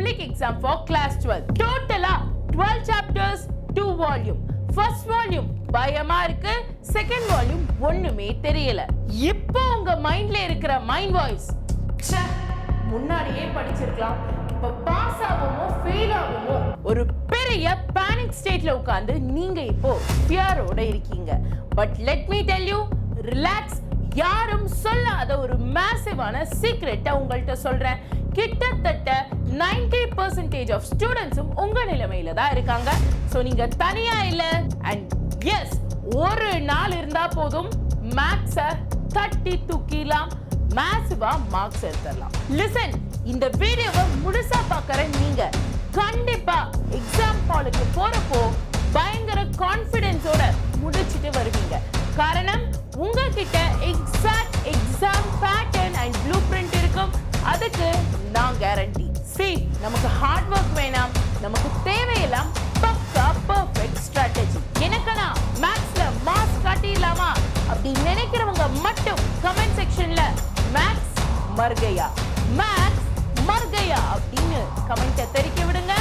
public exam for class 12. Total 12 chapters, 2 volume. First volume பயமா இருக்கு, second volume ஒண்ணுமே தெரியல. இப்போ உங்க மைண்ட்ல இருக்கிற மைண்ட் வாய்ஸ், ச்சே முன்னாடியே படிச்சிருக்கலாம், இப்ப பாஸ் ஆவோமோ ஃபெயில் ஆவோமோ, ஒரு பெரிய பேனிக் ஸ்டேட்ல உட்கார்ந்து நீங்க இப்போ ஃபியரோட இருக்கீங்க. But let me tell you, relax. யாரும் சொல்லாத ஒரு மேசிவான சீக்ரெட்டை உங்கள்கிட்ட சொல்றேன். கிட்டத்தட்ட 90% ஆஃப் ஸ்டூடெண்ட்ஸும் உங்க நிலைமையில தான் இருக்காங்க. சோ நீங்க தனியா இல்ல. அண்ட் எஸ், ஒரு நாள் இருந்தா போதும் மேத்ஸை தட்டி தூக்கிலாம், மேசிவா மார்க்ஸ் எடுத்துடலாம். லிசன், இந்த வீடியோவை முழுசா பார்க்கற நீங்க கண்டிப்பா எக்ஸாம் ஹாலுக்கு போறப்போ பயங்கர கான்ஃபிடென்ஸோட முடிச்சிட்டு வருவீங்க. காரணம், உங்ககிட்ட exact exam pattern and blue print இருக்கும். அதுக்கு நான் கேரண்டி. நமக்கு ஹார்ட் ஒர்க் வேணாம், நமக்கு தேவையெல்லாம் பக்கா பெர்ஃபெக்ட் ஸ்ட்ராட்டஜி. எனக்குனா மேத்ஸ்ல மார்க்ஸ் காட்டிடலாமா அப்படி நினைக்கிறவங்க மட்டும் கமெண்ட் செக்ஷன்ல மேத்ஸ் மர்கையா, மேத்ஸ் மர்கையா அப்படின்னு கமெண்ட்டை தெரிவிக்க விடுங்க.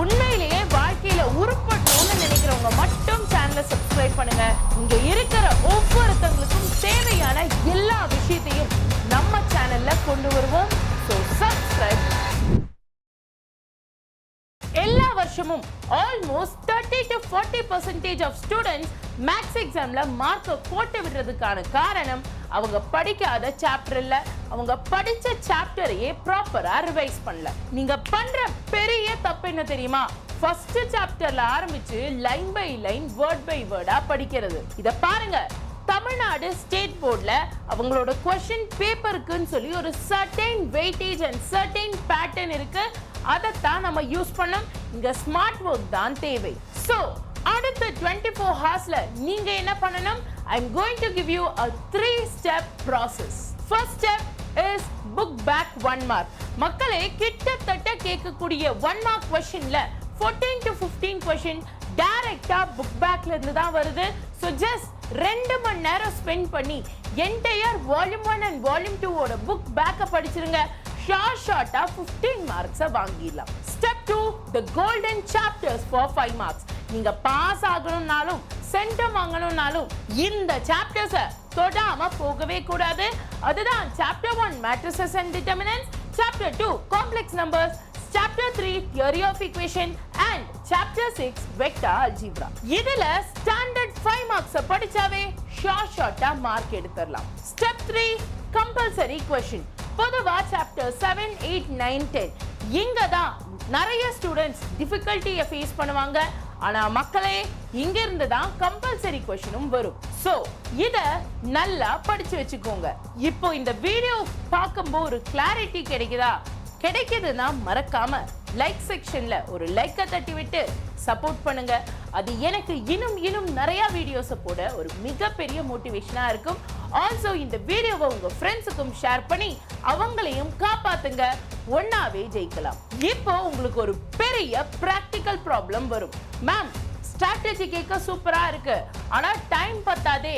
உண்மையிலேயே வாழ்க்கையில உருப்படணும்னு நினைக்கிறவங்க மட்டும் சேனலை சப்ஸ்கிரைப் பண்ணுங்க. இங்க இருக்கிற ஒவ்வொருத்தவங்களுக்கும் தேவையான எல்லா விஷயத்தையும் நம்ம சேனல்ல கொண்டு வருவோம். So subscribe. எல்லா வருஷமும் almost 30 to 40% of students maths எக்ஸாம்ல மார்க்கை போட்டு விடுறதுக்கான காரணம் அவங்க படிக்காத சாப்டர் இல்ல, அவங்க படிச்ச சாப்டரையே ப்ராப்பரா ரிவைஸ் பண்ணல. நீங்க பண்ற பெரிய தப்பு என்ன தெரியுமா? ஃபர்ஸ்ட் சாப்டர்ல ஆரம்பிச்சு line by line, word by வேர்டா படிக்கிறது. இத பாருங்க, தமிழ்நாடு ஸ்டேட் போர்ட்ல அவங்களோட क्वेश्चन பேப்பருக்குன்னு சொல்லி ஒரு certain weightage and certain pattern இருக்கு. அதைத்தான் நம்ம யூஸ் பண்ணோம். இங்க ஸ்மார்ட் ஒர்க் தான் தேவை. சோ அடுத்த 24 ஹார்ஸ்ல நீங்க என்ன பண்ணணும்? I am going to give you a 3-step process. First step is book back 1 mark. மக்களே, கிட்டத்தட்ட கேட்கக்கூடிய 1 mark questionல 14 to 15 question டைரக்டா புக் பேக்ல இருந்து தான் வருது. So just 2 மணி நேரம் ஸ்பெண்ட் பண்ணி என்டையர் வால்யூம் 1 அண்ட் வால்யூம் 2 ஓட புக் பேக்க படிச்சிருங்க. ஷார்ட்டா 15 மார்க்ஸை வாங்கிடலாம். Step 2, the golden chapters for 5 marks. நீங்க பாஸ் ஆகணும்னாலும் சென்டம் வாங்கணும்னாலும் இந்த சாப்டர்ஸை தொடாம போகவே கூடாது. அதுதான் chapter 1 matrices and determinants, chapter 2 complex numbers, chapter 3 theory of equation and chapter 6 vector algebra. இதுல ஸ்டாண்டர்ட் 5 மார்க்ஸ் படிச்சாவே ஷார்ட்டா மார்க் எடுத்துடலாம். Step 3 compulsory question. பொதுவா சாப்டர் 7, 8, 9, 10 இங்க தான் நிறைய ஸ்டூடெண்ட்ஸ் டிஃபிகல்ட்டியை ஃபேஸ் பண்ணுவாங்க. ஆனா மக்களே, இங்க இருந்து தான் கம்பல்சரி क्वेश्चनும் வரும். சோ இத நல்லா படிச்சு வச்சுக்கோங்க. இப்போ இந்த வீடியோ பார்க்கும்போது ஒரு கிளாரிட்டி கிடைக்குதா? கிடைக்குதுன்னா மறக்காம லைக் செக்ஷன்ல ஒரு லைக்கை தட்டி விட்டு சப்போர்ட் பண்ணுங்க. அது எனக்கு இன்னும் நிறைய வீடியோஸை போட ஒரு மிகப்பெரிய மோட்டிவேஷனா இருக்கும். ஆல்சோ இந்த வீடியோவை உங்க ஃப்ரெண்ட்ஸுக்கும் ஷேர் பண்ணி அவங்களையும் காப்பாத்துங்க. ஒன்னாவே ஜெயிக்கலாம். இப்போ உங்களுக்கு ஒரு பெரிய பிராக்டிக்கல் ப்ராப்ளம் வரும். மேம், ஸ்ட்ராட்டஜி கேட்க சூப்பரா இருக்கு, ஆனா டைம் பத்தாதே,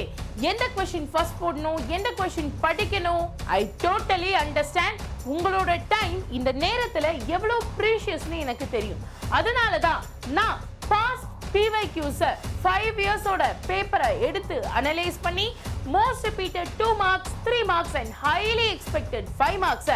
எந்த क्वेश्चन ஃபர்ஸ்ட் போடணும், எந்த क्वेश्चन படிக்கணும்? I totally understand. உங்களோட டைம் இந்த நேரத்துல எவ்வளவு ப்ரீஷியஸ்னு எனக்கு தெரியும். அதனால தான் நான் பாஸ்ட் PYQs 5 இயர்ஸோட பேப்பரை எடுத்து அனலைஸ் பண்ணி most repeated 2 marks, 3 marks and highly expected 5 marks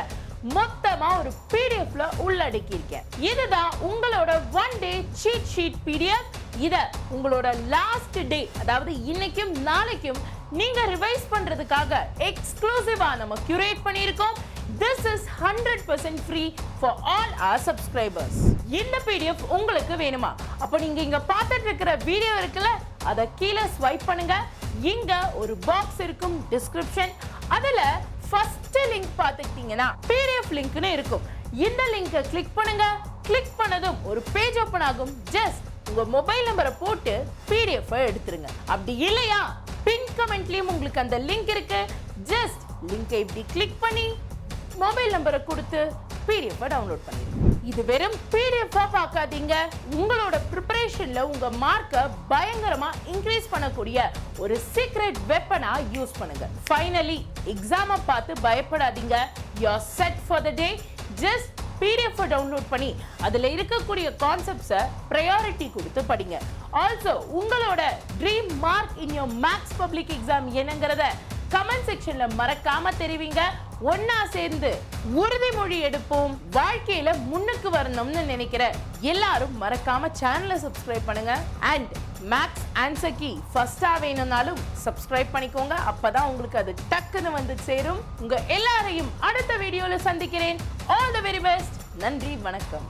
மொத்தமா ஒரு பிடிஎஃப்ல உள்ளடக்கி இருக்கேன். இதுதான் உங்களோட 1 டே சீட் ஷீட் பிடிஎஃப். இத உங்களோட லாஸ்ட் டே, அதாவது இன்னைக்கும் நாளைக்கும் நீங்க ரிவைஸ் பண்றதுக்காக எக்ஸ்க்ளூசிவா நம்ம கியூரேட் பண்ணியிருக்கோம். This is 100% free for all our subscribers. இந்த PDF உங்களுக்கு வேணுமா? அப்ப நீங்க இங்க பார்த்துட்டு இருக்கிற வீடியோ இருக்குல்ல, அத கீழே ஸ்வைப் பண்ணுங்க. இங்க ஒரு பாக்ஸ் இருக்கும், டிஸ்கிரிப்ஷன். அதுல ஃபர்ஸ்ட் லிங்க் பார்த்துக்கிட்டீங்கன்னா PDF லிங்க்னு இருக்கும். இந்த லிங்கை கிளிக் பண்ணுங்க. கிளிக் பண்ணதும் ஒரு பேஜ் ஓபன் ஆகும். ஜஸ்ட் உங்க மொபைல் நம்பரை போட்டு PDF எடுத்துருங்க. அப்படி இல்லையா, பின் கமெண்ட்லயும் உங்களுக்கு அந்த லிங்க் இருக்கு. ஜஸ்ட் லிங்கை இப்படி கிளிக் பண்ணி மொபைல் நம்பரை கொடுத்து PDF டவுன்லோட் பண்ணிடுங்க. இது வெறும் PDF பார்க்காதீங்க, உங்களோட ப்ரிப்பரேஷன்ல உங்க மார்க்கை பயங்கரமா இன்க்ரீஸ் பண்ணக்கூடிய ஒரு சீக்ரெட் வெப்பனா யூஸ் பண்ணுங்க. ஃபைனலி எக்ஸாமை பார்த்து பயப்படாதீங்க. You are set for the day. Just PDF download பண்ணி அதுல இருக்கக்கூடிய கான்செப்ட்ஸை priority கொடுத்து படிங்க. ஆல்சோ உங்களோட dream mark in your maths public exam என்னங்கறத கமெண்ட் செக்ஷன்ல மறக்காம தெரிவிங்க. ஒன்னா சேர்ந்து உறுதிமொழி எடுப்போம். வாழ்க்கையில முன்னுக்கு வரணும்னு நினைக்கிற எல்லாரும் மறக்காம சேனலை சப்ஸ்கிரைப் பண்ணுங்க. அண்ட் மேக்ஸ் ஆன்சர் கீ ஃபர்ஸ்டா வேணும்னாலும் சப்ஸ்கிரைப் பண்ணிக்கோங்க. அப்பதான் உங்களுக்கு அது டக்குன்னு வந்து சேரும். உங்க எல்லாரையும் அடுத்த வீடியோல சந்திக்கிறேன். All the very best. நன்றி, வணக்கம்.